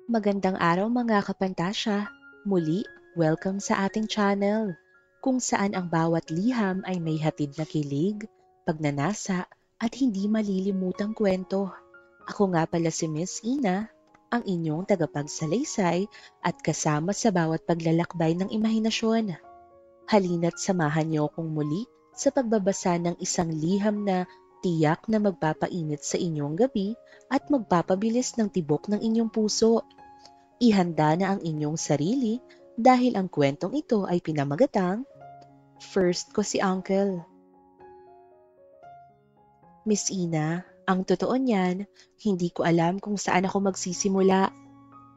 Magandang araw mga kapantasya. Muli, welcome sa ating channel, kung saan ang bawat liham ay may hatid na kilig, pagnanasa, at hindi malilimutang kwento. Ako nga pala si Miss Ina, ang inyong tagapagsalaysay at kasama sa bawat paglalakbay ng imahinasyon. Halina't samahan niyo akong muli sa pagbabasa ng isang liham na tiyak na magpapainit sa inyong gabi at magpapabilis ng tibok ng inyong puso. Ihanda na ang inyong sarili dahil ang kwentong ito ay pinamagatang First Ko si Uncle. Miss Ina, ang totoo niyan, hindi ko alam kung saan ako magsisimula.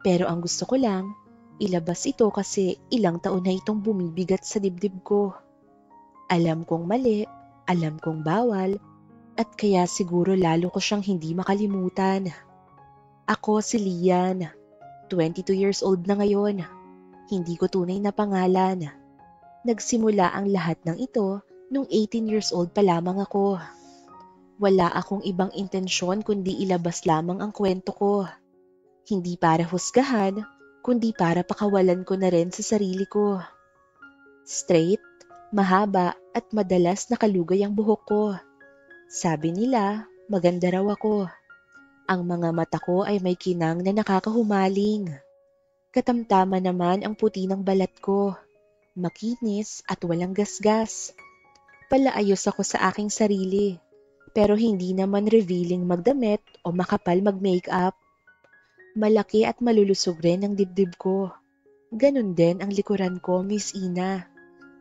Pero ang gusto ko lang, ilabas ito kasi ilang taon na itong bumibigat sa dibdib ko. Alam kong mali, alam kong bawal, at kaya siguro lalo ko siyang hindi makalimutan. Ako si Lian, 22 years old na ngayon. Hindi ko tunay na pangalan. Nagsimula ang lahat ng ito nung 18 years old pa lamang ako. Wala akong ibang intensyon kundi ilabas lamang ang kwento ko. Hindi para husgahan, kundi para pakawalan ko na rin sa sarili ko. Straight, mahaba at madalas nakalugay ang buhok ko. Sabi nila, maganda raw ako. Ang mga mata ko ay may kinang na nakakahumaling. Katamtaman naman ang puti ng balat ko. Makinis at walang gasgas. Palaayos ako sa aking sarili, pero hindi naman revealing magdamit o makapal mag-makeup. Malaki at malulusog rin ang dibdib ko. Ganun din ang likuran ko, Miss Ina.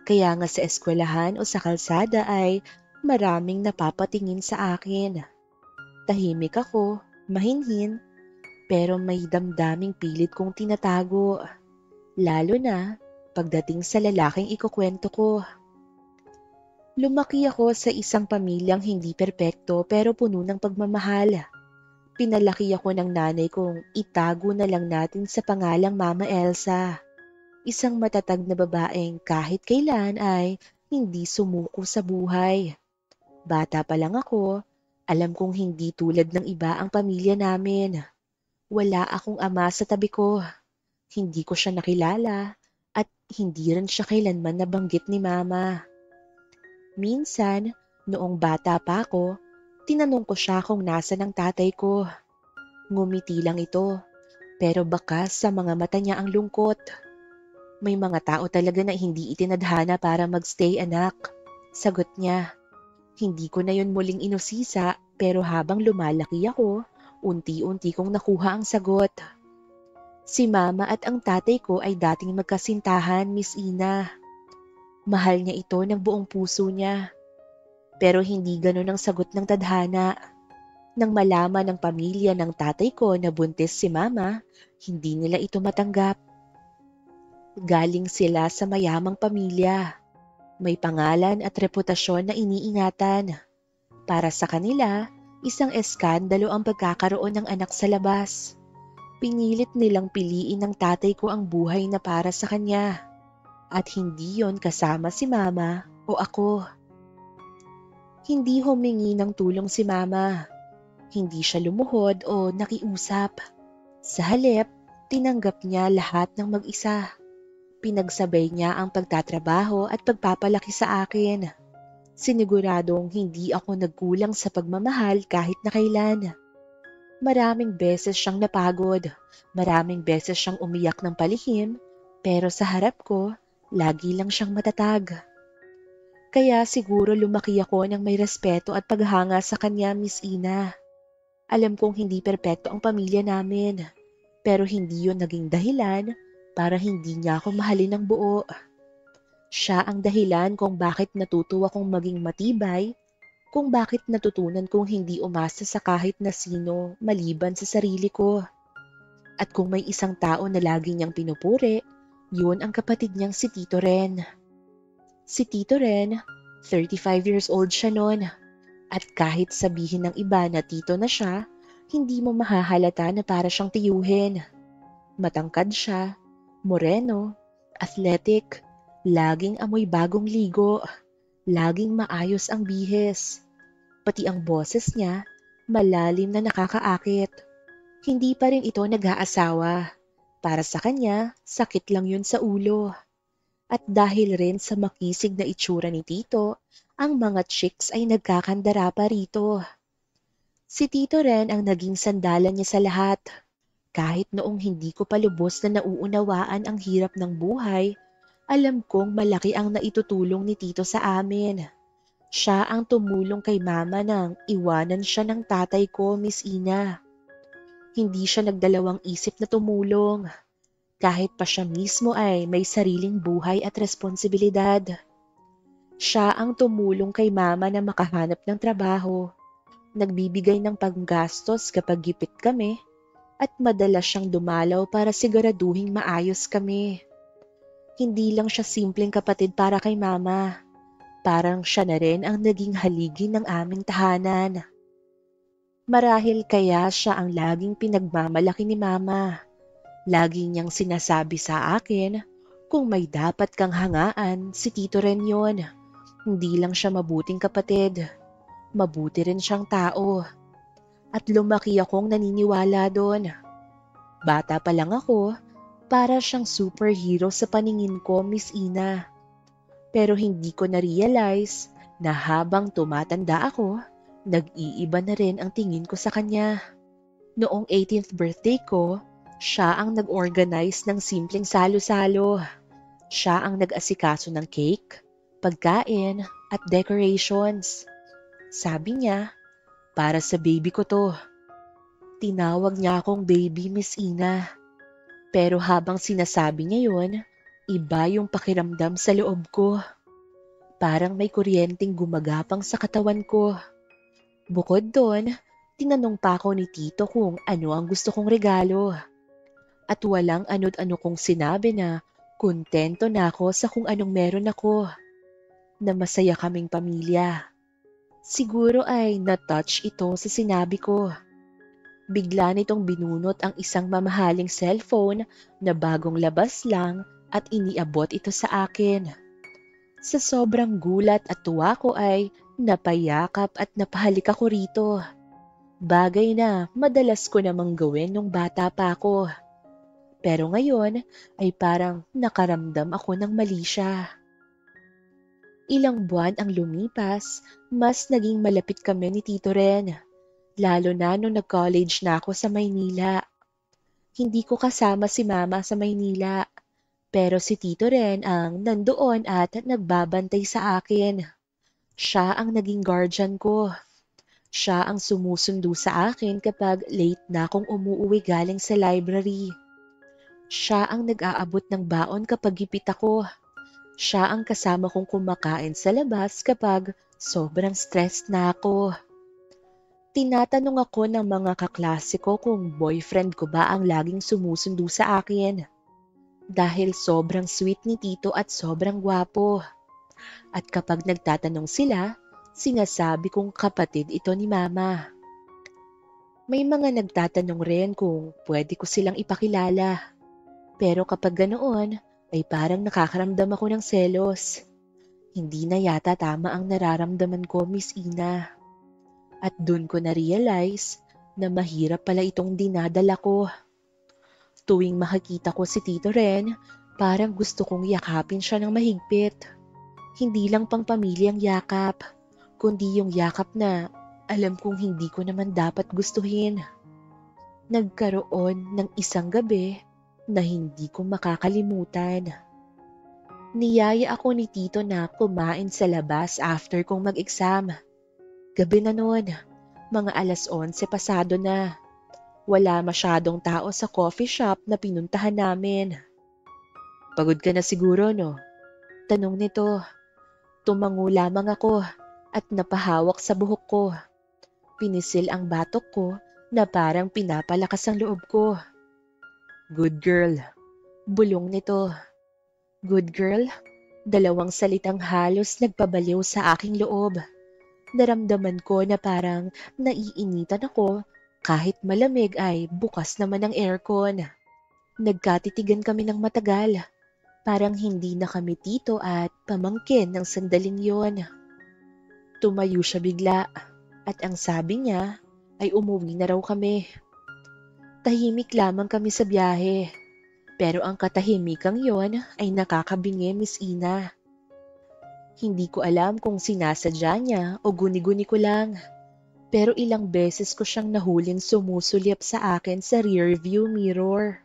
Kaya nga sa eskwelahan o sa kalsada ay maraming napapatingin sa akin. Tahimik ako, mahinhin, pero may damdaming pilit kong tinatago. Lalo na pagdating sa lalaking ikukwento ko. Lumaki ako sa isang pamilyang hindi perpekto pero puno ng pagmamahal. Pinalaki ako ng nanay kong itago na lang natin sa pangalang Mama Elsa. Isang matatag na babaeng kahit kailan ay hindi sumuko sa buhay. Bata pa lang ako, alam kong hindi tulad ng iba ang pamilya namin. Wala akong ama sa tabi ko. Hindi ko siya nakilala at hindi rin siya kailanman nabanggit ni Mama. Minsan, noong bata pa ako, tinanong ko siya kung nasan ang tatay ko. Ngumiti lang ito, pero bakas sa mga mata niya ang lungkot. May mga tao talaga na hindi itinadhana para magstay anak. Sagot niya. Hindi ko na yun muling inusisa, pero habang lumalaki ako, unti-unti kong nakuha ang sagot. Si Mama at ang tatay ko ay dating magkasintahan, Miss Ina. Mahal niya ito ng buong puso niya. Pero hindi ganun ang sagot ng tadhana. Nang malaman ng pamilya ng tatay ko na buntis si Mama, hindi nila ito matanggap. Galing sila sa mayamang pamilya. May pangalan at reputasyon na iniingatan. Para sa kanila, isang eskandalo ang pagkakaroon ng anak sa labas. Pinilit nilang piliin ng tatay ko ang buhay na para sa kanya. At hindi yon kasama si Mama o ako. Hindi humingi ng tulong si Mama. Hindi siya lumuhod o nakiusap. Sa halip, tinanggap niya lahat ng mag-isa. Pinagsabay niya ang pagtatrabaho at pagpapalaki sa akin. Siniguradong hindi ako nagkulang sa pagmamahal kahit na kailan. Maraming beses siyang napagod. Maraming beses siyang umiyak ng palihim. Pero sa harap ko, lagi lang siyang matatag. Kaya siguro lumaki ako ng may respeto at paghanga sa kanya, Miss Ina. Alam kong hindi perpekto ang pamilya namin, pero hindi yon naging dahilan para hindi niya ako mahalin ng buo. Siya ang dahilan kung bakit natuto akong maging matibay, kung bakit natutunan kong hindi umasa sa kahit na sino maliban sa sarili ko. At kung may isang tao na lagi niyang pinupuri, yun ang kapatid niyang si Tito Ren. Si Tito Ren, 35 years old siya noon. At kahit sabihin ng iba na tito na siya, hindi mo mahahalata na para siyang tiyuhin. Matangkad siya, moreno, athletic, laging amoy bagong ligo, laging maayos ang bihis. Pati ang boses niya, malalim na nakakaakit. Hindi pa rin ito nag-aasawa. Para sa kanya, sakit lang yun sa ulo. At dahil rin sa makisig na itsura ni Tito, ang mga chicks ay nagkakandara pa rito. Si Tito rin ang naging sandalan niya sa lahat. Kahit noong hindi ko pa lubos na nauunawaan ang hirap ng buhay, alam kong malaki ang naitutulong ni Tito sa amin. Siya ang tumulong kay Mama nang iwanan siya ng tatay ko, Miss Ina. Hindi siya nagdalawang isip na tumulong. Kahit pa siya mismo ay may sariling buhay at responsibilidad. Siya ang tumulong kay Mama na makahanap ng trabaho. Nagbibigay ng panggastos kapag gipit kami at madalas siyang dumalaw para siguraduhing maayos kami. Hindi lang siya simpleng kapatid para kay Mama. Parang siya na rin ang naging haligi ng aming tahanan. Marahil kaya siya ang laging pinagmamalaki ni Mama. Lagi niyang sinasabi sa akin, kung may dapat kang hangaan, si Tito rin yun. Hindi lang siya mabuting kapatid. Mabuti rin siyang tao. At lumaki akong naniniwala doon. Bata pa lang ako, para siyang superhero sa paningin ko, Miss Ina. Pero hindi ko na-realize na habang tumatanda ako, nag-iiba na rin ang tingin ko sa kanya. Noong 18th birthday ko, siya ang nag-organize ng simpleng salo-salo. Siya ang nag-asikaso ng cake, pagkain, at decorations. Sabi niya, para sa baby ko to. Tinawag niya akong baby, Miss Ina. Pero habang sinasabi niya yun, iba yung pakiramdam sa loob ko. Parang may kuryenteng gumagapang sa katawan ko. Bukod doon, tinanong pa ako ni Tito kung ano ang gusto kong regalo. At walang ano't-ano kong sinabi na kontento na ako sa kung anong meron ako. Na masaya kaming pamilya. Siguro ay na-touch ito sa sinabi ko. Bigla nitong binunot ang isang mamahaling cellphone na bagong labas lang at iniabot ito sa akin. Sa sobrang gulat at tuwa ko ay napayakap at napahalik ako rito. Bagay na madalas ko namang gawin nung bata pa ako. Pero ngayon ay parang nakaramdam ako ng mali siya. Ilang buwan ang lumipas, mas naging malapit kami ni Tito Ren. Lalo na nung nag-college na ako sa Maynila. Hindi ko kasama si Mama sa Maynila. Pero si Tito rin ang nandoon at nagbabantay sa akin. Siya ang naging guardian ko. Siya ang sumusundo sa akin kapag late na akong umuuwi galing sa library. Siya ang nag-aabot ng baon kapag gipit ako. Siya ang kasama kong kumakain sa labas kapag sobrang stressed na ako. Tinatanong ako ng mga kaklase ko kung boyfriend ko ba ang laging sumusundo sa akin. Dahil sobrang sweet ni Tito at sobrang gwapo. At kapag nagtatanong sila, sinasabi kong kapatid ito ni Mama. May mga nagtatanong rin kung pwede ko silang ipakilala. Pero kapag ganoon, ay parang nakakaramdam ako ng selos. Hindi na yata tama ang nararamdaman ko, Miss Ina. At dun ko na-realize na mahirap pala itong dinadala ko. Tuwing makikita ko si Tito Ren, parang gusto kong yakapin siya ng mahigpit. Hindi lang pang pamilyang yakap, kundi yung yakap na alam kong hindi ko naman dapat gustuhin. Nagkaroon ng isang gabi na hindi ko makakalimutan. Niyaya ako ni Tito na kumain sa labas after kong mag-exam. Gabi na noon, mga 11:00 pasado na. Wala masyadong tao sa coffee shop na pinuntahan namin. Pagod ka na siguro, no? Tanong nito. Tumango lamang ako at napahawak sa buhok ko. Pinisil ang batok ko na parang pinapalakas ang loob ko. Good girl. Bulong nito. Good girl? Dalawang salitang halos nagpabaliw sa aking loob. Naramdaman ko na parang naiinitan ako kahit malamig ay bukas naman ang aircon. Nagkatitigan kami ng matagal. Parang hindi na kami tito at pamangkin ng sandaling yon. Tumayo siya bigla at ang sabi niya ay umuwi na raw kami. Tahimik lamang kami sa biyahe. Pero ang katahimikang yon ay nakakabingi, Miss Ina. Hindi ko alam kung sinasadya niya o guni-guni ko lang. Pero ilang beses ko siyang nahuling sumusulyap sa akin sa rearview mirror.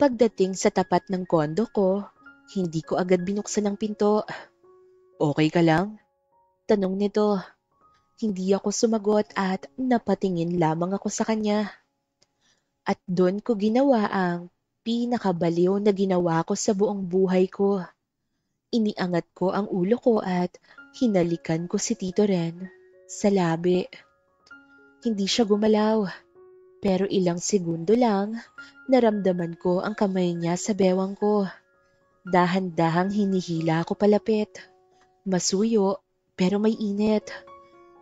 Pagdating sa tapat ng kondo ko, hindi ko agad binuksan ang pinto. Okay ka lang? Tanong nito. Hindi ako sumagot at napatingin lamang ako sa kanya. At doon ko ginawa ang pinakabaliw na ginawa ko sa buong buhay ko. Iniangat ko ang ulo ko at hinalikan ko si Tito Ren sa labi. Hindi siya gumalaw, pero ilang segundo lang naramdaman ko ang kamay niya sa bewang ko. Dahan-dahang hinihila ko palapit. Masuyo, pero may init.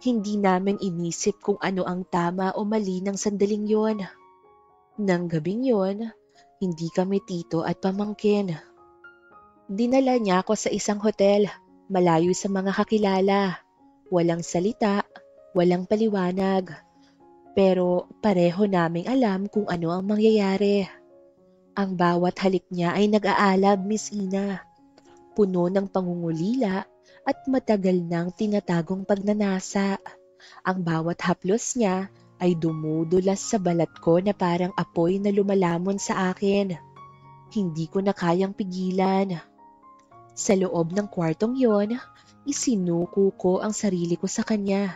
Hindi namin inisip kung ano ang tama o mali ng sandaling yon. Nang gabing yon, hindi kami tito at pamangkin. Dinala niya ako sa isang hotel, malayo sa mga kakilala. Walang salita, walang paliwanag. Pero pareho naming alam kung ano ang mangyayari. Ang bawat halik niya ay nag-aalab, Miss Ina. Puno ng pangungulila at matagal nang tinatagong pagnanasa. Ang bawat haplos niya ay dumudulas sa balat ko na parang apoy na lumalamon sa akin. Hindi ko na kayang pigilan. Sa loob ng kwartong yon, isinuko ko ang sarili ko sa kanya.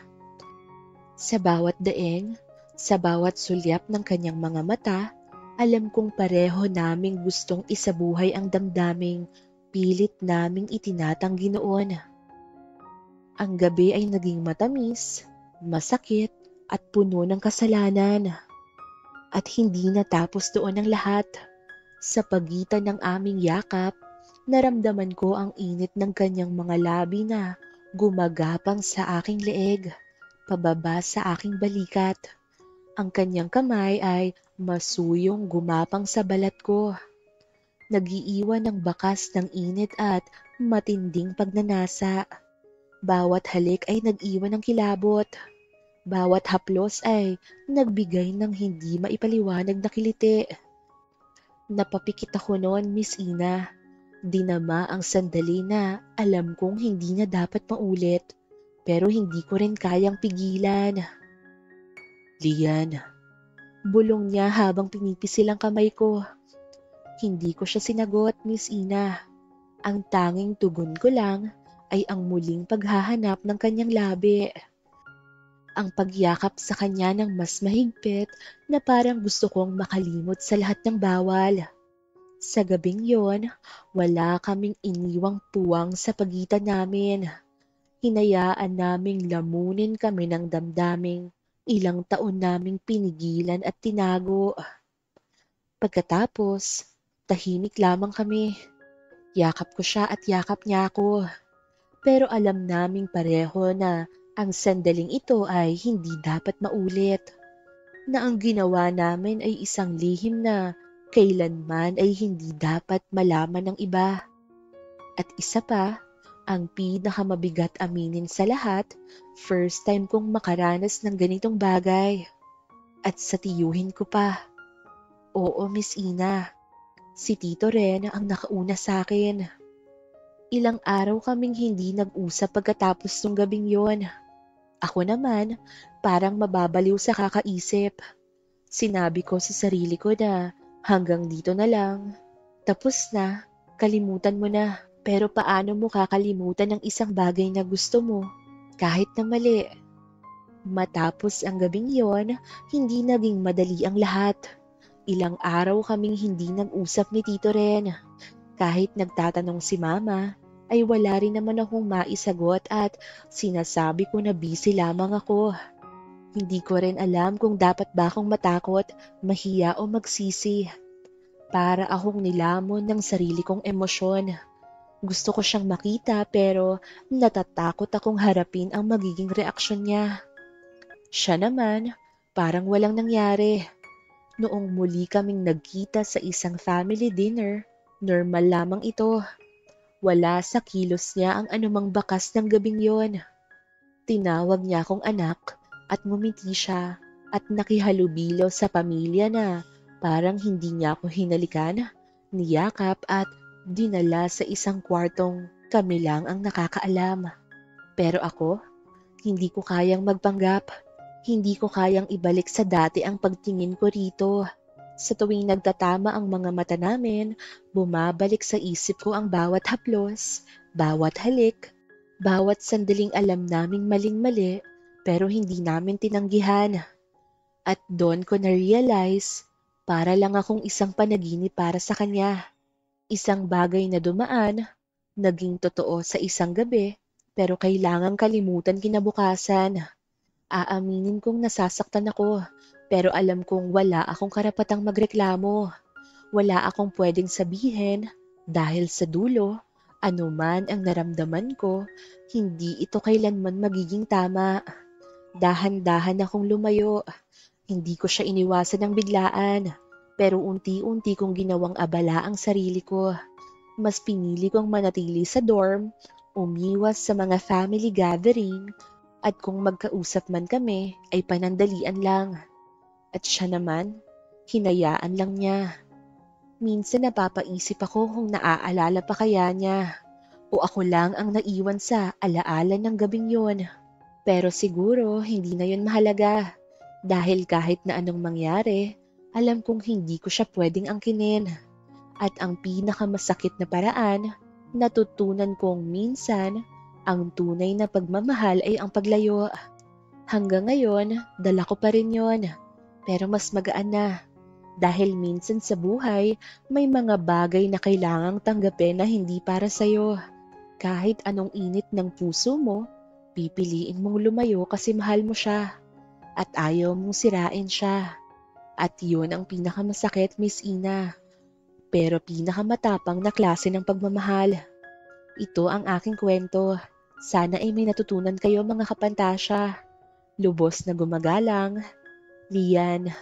Sa bawat daing, sa bawat sulyap ng kanyang mga mata, alam kong pareho naming gustong isabuhay ang damdaming pilit naming itinatanggi noon. Ang gabi ay naging matamis, masakit at puno ng kasalanan. At hindi natapos doon ang lahat. Sa pagitan ng aming yakap, naramdaman ko ang init ng kanyang mga labi na gumagapang sa aking leeg, pababa sa aking balikat. Ang kanyang kamay ay masuyong gumapang sa balat ko. Nagiiwan ng bakas ng init at matinding pagnanasa. Bawat halik ay nag-iwan ng kilabot. Bawat haplos ay nagbigay ng hindi maipaliwanag na kiliti. Napapikit ako noon, Miss Ina. Dinama ang sandali na alam kong hindi na dapat maulit, pero hindi ko rin kayang pigilan. Lian, bulong niya habang pinipisil ang kamay ko. Hindi ko siya sinagot, Miss Ina. Ang tanging tugon ko lang ay ang muling paghahanap ng kanyang labi. Ang pagyakap sa kanya ng mas mahigpit na parang gusto kong makalimot sa lahat ng bawal. Sa gabing yon, wala kaming iniwang puwang sa pagitan namin. Hinayaan naming lamunin kami ng damdaming ilang taon naming pinigilan at tinago. Pagkatapos, tahimik lamang kami. Yakap ko siya at yakap niya ako. Pero alam naming pareho na ang sandaling ito ay hindi dapat maulit. Na ang ginawa namin ay isang lihim na kailanman ay hindi dapat malaman ng iba. At isa pa, ang pinakamabigat aminin sa lahat, first time kong makaranas ng ganitong bagay. At sa tiyuhin ko pa. Oo, Miss Ina. Si Tito Ren ang nakauna sa akin. Ilang araw kaming hindi nag-usap pagkatapos ng gabing yon. Ako naman, parang mababaliw sa kakaisip. Sinabi ko sa sarili ko na hanggang dito na lang. Tapos na, kalimutan mo na. Pero paano mo kakalimutan ang isang bagay na gusto mo, kahit na mali? Matapos ang gabing yon, hindi naging madali ang lahat. Ilang araw kaming hindi nag-usap ni Tito Ren. Kahit nagtatanong si Mama, ay wala rin naman akong maisagot at sinasabi ko na busy lamang ako. Hindi ko rin alam kung dapat ba akong matakot, mahiya o magsisi. Para akong nilamon ng sarili kong emosyon. Gusto ko siyang makita pero natatakot akong harapin ang magiging reaksyon niya. Siya naman, parang walang nangyari. Noong muli kaming nagkita sa isang family dinner, normal lamang ito. Wala sa kilos niya ang anumang bakas ng gabing yon. Tinawag niya akong anak at ngumiti siya at nakihalubilo sa pamilya na parang hindi niya ako hinalikan niyakap at dinala sa isang kwartong kami lang ang nakakaalam. Pero ako, hindi ko kayang magpanggap. Hindi ko kayang ibalik sa dati ang pagtingin ko rito. Sa tuwing nagtatama ang mga mata namin, bumabalik sa isip ko ang bawat haplos, bawat halik, bawat sandaling alam naming maling-mali pero hindi namin tinanggihan. At doon ko na-realize, para lang akong isang panaginip para sa kanya. Isang bagay na dumaan, naging totoo sa isang gabi, pero kailangang kalimutan kinabukasan. Aaminin kong nasasaktan ako, pero alam kong wala akong karapatang magreklamo. Wala akong pwedeng sabihin dahil sa dulo, anuman ang naramdaman ko, hindi ito kailanman magiging tama. Dahan-dahan akong lumayo. Hindi ko siya iniwasan ng biglaan, pero unti-unti kong ginawang abala ang sarili ko. Mas pinili kong manatili sa dorm, umiwas sa mga family gathering, at kung magkausap man kami ay panandalian lang. At siya naman, hinayaan lang niya. Minsan napapaisip ako kung naaalala pa kaya niya o ako lang ang naiwan sa alaala ng gabing yon. Pero siguro hindi na yun mahalaga dahil kahit na anong mangyari, alam kong hindi ko siya pwedeng angkinin. At ang pinakamasakit na paraan, natutunan kong minsan, ang tunay na pagmamahal ay ang paglayo. Hanggang ngayon, dala ko pa rin yon. Pero mas magaan na. Dahil minsan sa buhay, may mga bagay na kailangang tanggapin na hindi para sa'yo. Kahit anong init ng puso mo, pipiliin mong lumayo kasi mahal mo siya. At ayaw mong sirain siya. At yun ang pinakamasakit, Miss Ina. Pero pinakamatapang na klase ng pagmamahal. Ito ang aking kwento. Sana ay may natutunan kayo mga kapantasya. Lubos na gumagalang, Lian.